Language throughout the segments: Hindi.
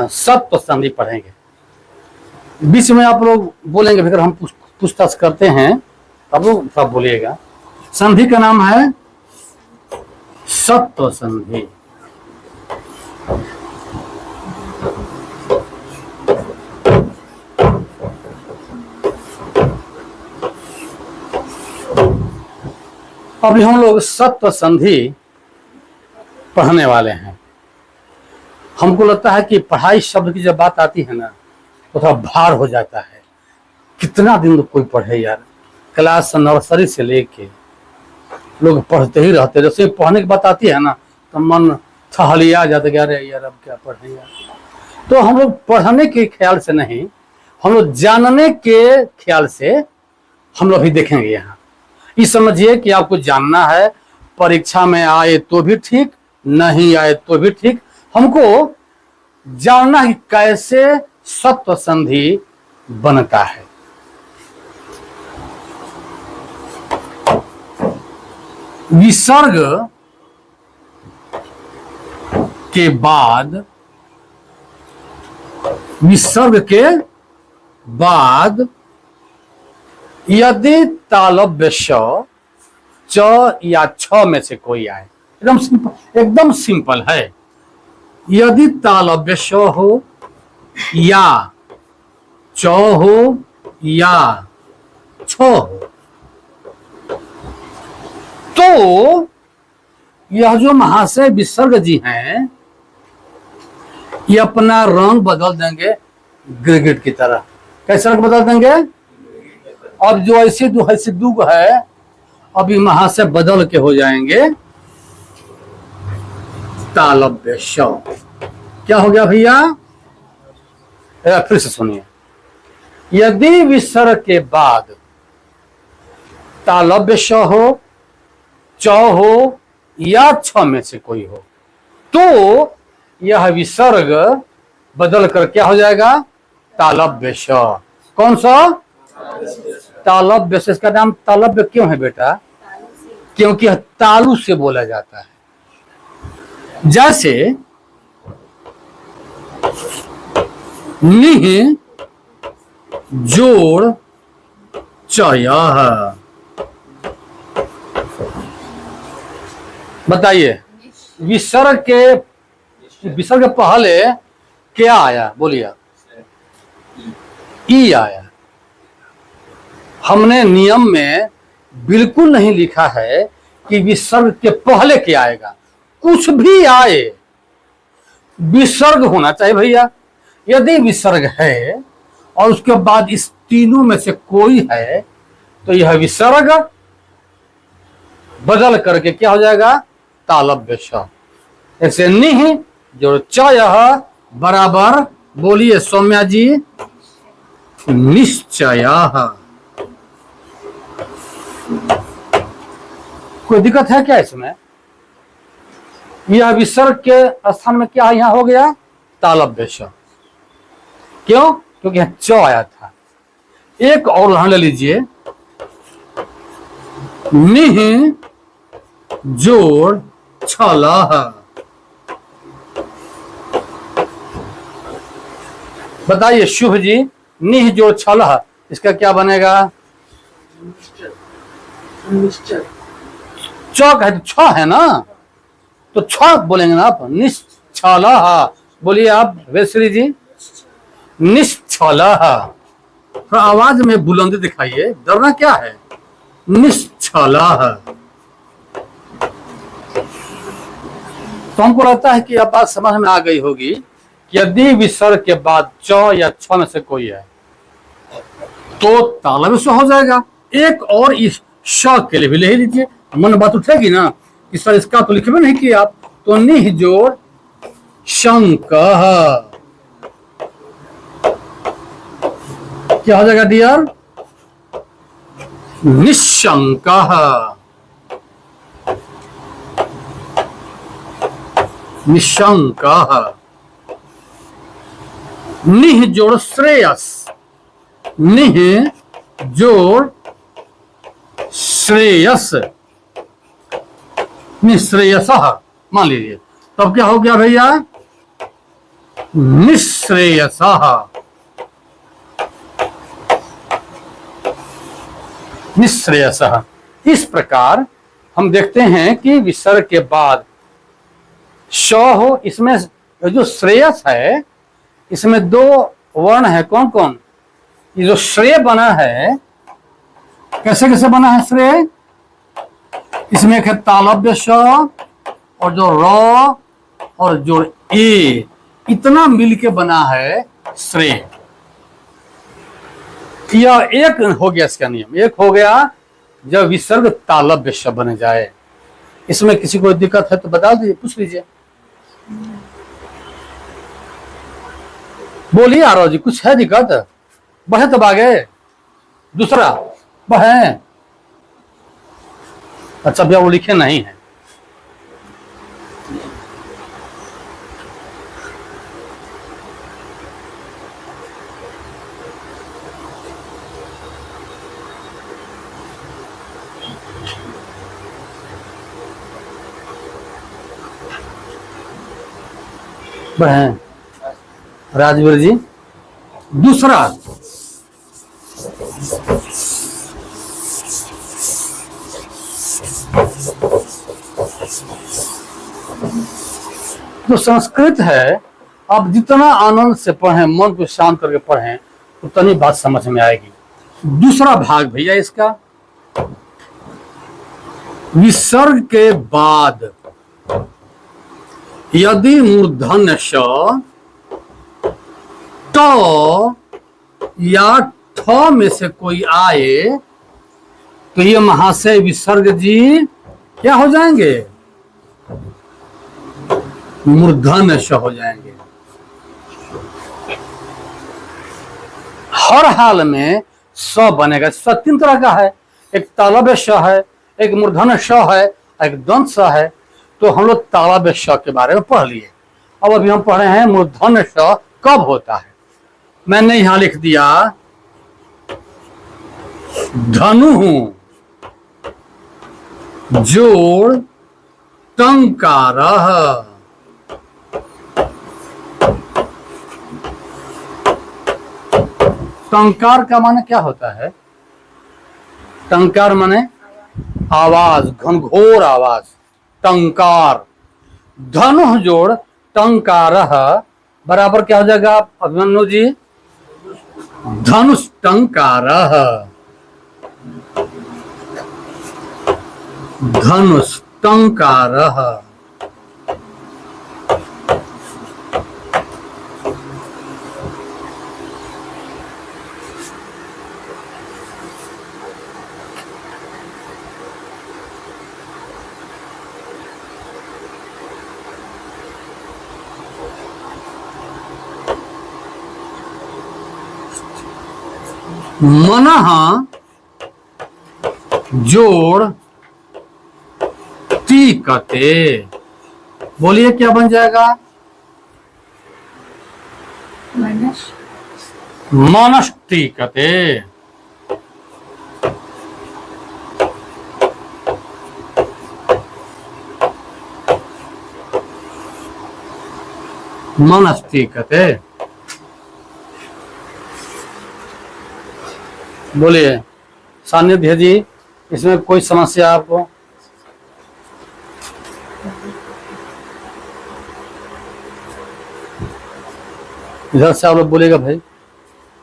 सत्व संधि पढ़ेंगे। बीच में आप लोग बोलेंगे फिर हम पूछताछ करते हैं, आप लोग सब बोलिएगा। संधि का नाम है सत्व संधि। अभी हम लोग सत्व संधि पढ़ने वाले हैं। हमको लगता है कि पढ़ाई शब्द की जब बात आती है ना तो थोड़ा भार हो जाता है। कितना दिन तो कोई पढ़े यार, क्लास नर्सरी से लेके लोग पढ़ते ही रहते। जैसे पढ़ने की बात आती है ना तो मन थहलिया जाता है, अरे यार अब क्या पढ़े यार। तो हम लोग पढ़ने के ख्याल से नहीं, हम लोग जानने के ख्याल से हम लोग भी देखेंगे। यहाँ ये समझिए कि आपको जानना है, परीक्षा में आए तो भी ठीक, नहीं आए तो भी ठीक, हमको जानना है कैसे सत्व संधि बनता है। विसर्ग के बाद यदि तालव्य श, च या छ में से कोई आए, एकदम सिंपल है। यदि तालव्य श हो या च हो या छ हो तो यह जो महाशय विसर्ग जी हैं ये अपना रंग बदल देंगे गिरगिट की तरह। कैसे रंग बदल देंगे? अब जो ऐसे दुग है अभी महाशय बदल के हो जाएंगे तालव्य श। क्या हो गया भैया? फिर से सुनिए। यदि विसर्ग के बाद तालव्य श हो, च हो या छ में से कोई हो तो यह विसर्ग बदल कर क्या हो जाएगा? तालव्य श। कौन सा? तालव्य श। इसका नाम तालव्य क्यों है बेटा? क्योंकि तालु से बोला जाता है। जैसे निह जोड़ चयः, बताइए विसर्ग के पहले क्या आया? बोलिए। ई आया। हमने नियम में बिल्कुल नहीं लिखा है कि विसर्ग के पहले क्या आएगा। कुछ भी आए विसर्ग होना चाहिए भैया। यदि विसर्ग है और उसके बाद इस तीनों में से कोई है तो यह विसर्ग बदल करके क्या हो जाएगा? तालव्य श। ऐसे निह जो चयः बराबर, बोलिए सौम्या जी, निश्चयः। कोई दिक्कत है क्या इसमें? यह विसर्ग के स्थान में क्या यहाँ हो गया? तालव्य श। क्यों? क्योंकि यहाँ च आया था। एक और उदाहरण ले लीजिए। निह जोड़ छलः, बताइए शुभ जी। निह जोड़ छलः इसका क्या बनेगा? च है तो छ है ना, तो छ बोलेंगे ना आप। निश्छलः बोलिए आप वेश्री जी। निश्छलः, थोड़ा आवाज में बुलंदी दिखाइए, डरना क्या है? निश्छलः। तो हमको लगता है कि अब बात समझ में आ गई होगी कि यदि विसर्ग के बाद च या छ में से कोई है तो तालव्य श हो जाएगा। एक और इस श के लिए भी ले लीजिए, मन बात उठेगी ना कि सर इसका तो लिखे नहीं किया आप। तो निह जोड़ शंकः क्या हो जाएगा डियर? निशंकः। निशंकः। निह जोड़ श्रेयस, निह जोड़ श्रेयस, निश्रेयसः मान लीजिए। तब क्या हो गया भैया? निःश्रेयसः। निःश्रेयसः। इस प्रकार हम देखते हैं कि विसर्ग के बाद श हो, इसमें जो श्रेयस है इसमें दो वर्ण है। कौन कौन? ये जो श्रेय बना है, कैसे कैसे बना है श्रेय? इसमें एक है तालव्य श और जो र और जो ए, इतना मिलके बना है श्रेय। यह एक हो गया इसका नियम। एक हो गया जब विसर्ग तालव्य श बन जाए। इसमें किसी को दिक्कत है तो बता दीजिए, पूछ लीजिए। बोलिए आरव जी, कुछ है दिक्कत? बढ़े तब आगे। दूसरा बढ़े। अच्छा भैया वो लिखे नहीं है। बढ़े राजवीर जी। दूसरा जो संस्कृत है, आप जितना आनंद से पढ़ें, मन को शांत करके पढ़ें, उतनी बात समझ में आएगी। दूसरा भाग भैया इसका, विसर्ग के बाद यदि मूर्धन्य श ट या ठ में से कोई आए तो ये महाशय विसर्ग जी क्या हो जाएंगे? मूर्धन्य श हो जाएंगे। हर हाल में स बनेगा। स तीन तरह का है, एक तालव्य श है, एक मूर्धन्य श है, एक दंत स है। तो हम लोग तालव्य श के बारे में पढ़ लिए। अब अभी हम पढ़ रहे हैं मूर्धन्य श कब होता है। मैंने यहां लिख दिया धनु जोड़ टंकार। टंकार का माने क्या होता है? टंकार माने आवाज, घनघोर आवाज, टंकार। धनु जोड़ टंकार बराबर क्या हो जाएगा अभिमन्यु जी? धनुष टंकार। धनुष टंकार। मनः जोड़ टीकते। बोलिए क्या बन जाएगा? मनस टीकते। मनस टीकते। बोलिए सानिध्य जी, इसमें कोई समस्या आपको? इधर से आप लोग बोलेगा भाई,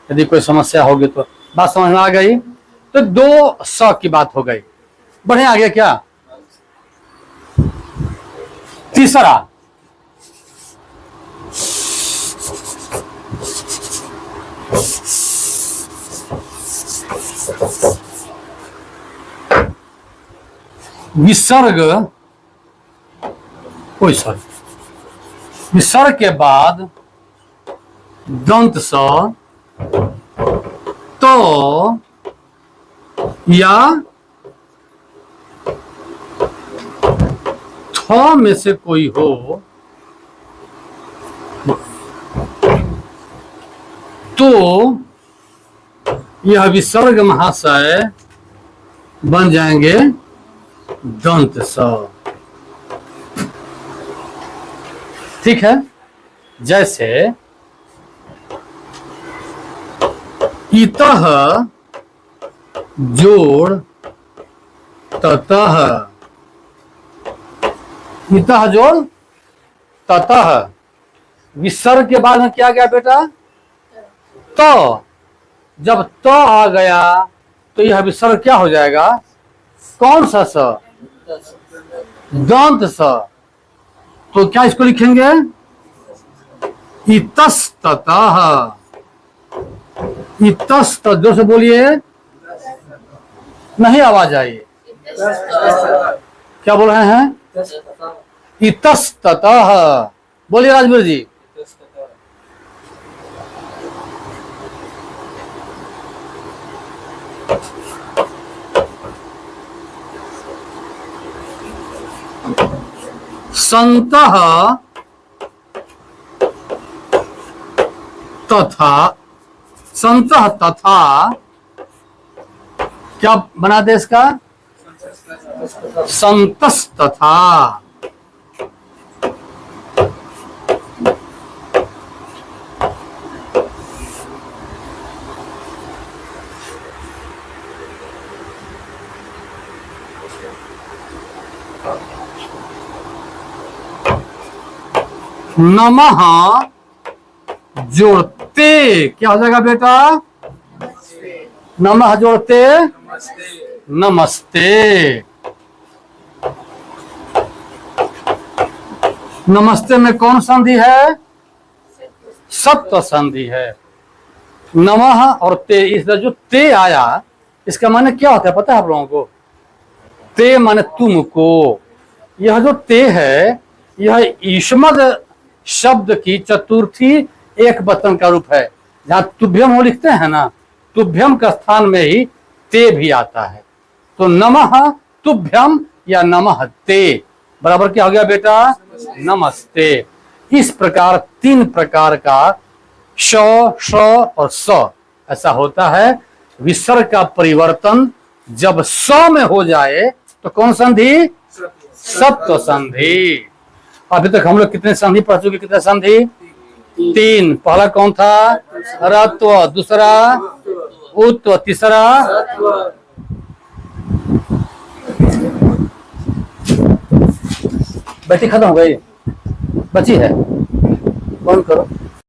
यदि कोई समस्या होगी तो। बात समझ में आ गई? तो दो स की बात हो गई। बढ़े आगे क्या? तीसरा विसर्ग। कोई सॉरी, विसर्ग के बाद दंत स तो या थ में से कोई हो तो यह विसर्ग महाशय बन जाएंगे दंत स। ठीक है। जैसे इतः जोड़ ततः, इतः जोड़ ततः, विसर्ग के बाद में क्या गया बेटा? तो जब तो आ गया तो यह विसर्ग क्या हो जाएगा? कौन सा स? दंत स। तो क्या इसको लिखेंगे? इतस्ततः, इतस्त, जोर से बोलिए, नहीं आवाज आई। क्या बोल रहे हैं? इतस्ततः, बोलिए राजवीर जी। संतः तथा, संतः तथा क्या बना दे इसका? संतस तथा। नमः जोड़ते क्या हो जाएगा बेटा? नमः जोड़ते नमस्ते। नमस्ते में कौन संधि है? सत्व संधि है। नमः और ते, इसका जो ते आया इसका माने क्या होता है पता है आप लोगों को? ते माने तुमको। यह जो ते है यह ईष्मद शब्द की चतुर्थी एक वचन का रूप है। जहां तुभ्यम हो लिखते हैं ना, तुभ्यम का स्थान में ही ते भी आता है। तो नमः तुभ्यम या नमः ते बराबर क्या हो गया बेटा? नमस्ते। इस प्रकार तीन प्रकार का श, श और स ऐसा होता है। विसर्ग का परिवर्तन जब स में हो जाए तो कौन संधि? सत्व संधि। अभी तक हम लोग कितने संधि पढ़ चुके? कितने संधि? तीन। पहला कौन था? रत्व, दूसरा उत्व, तीसरा बैठी खत्म हो गई, बची है, बंद करो।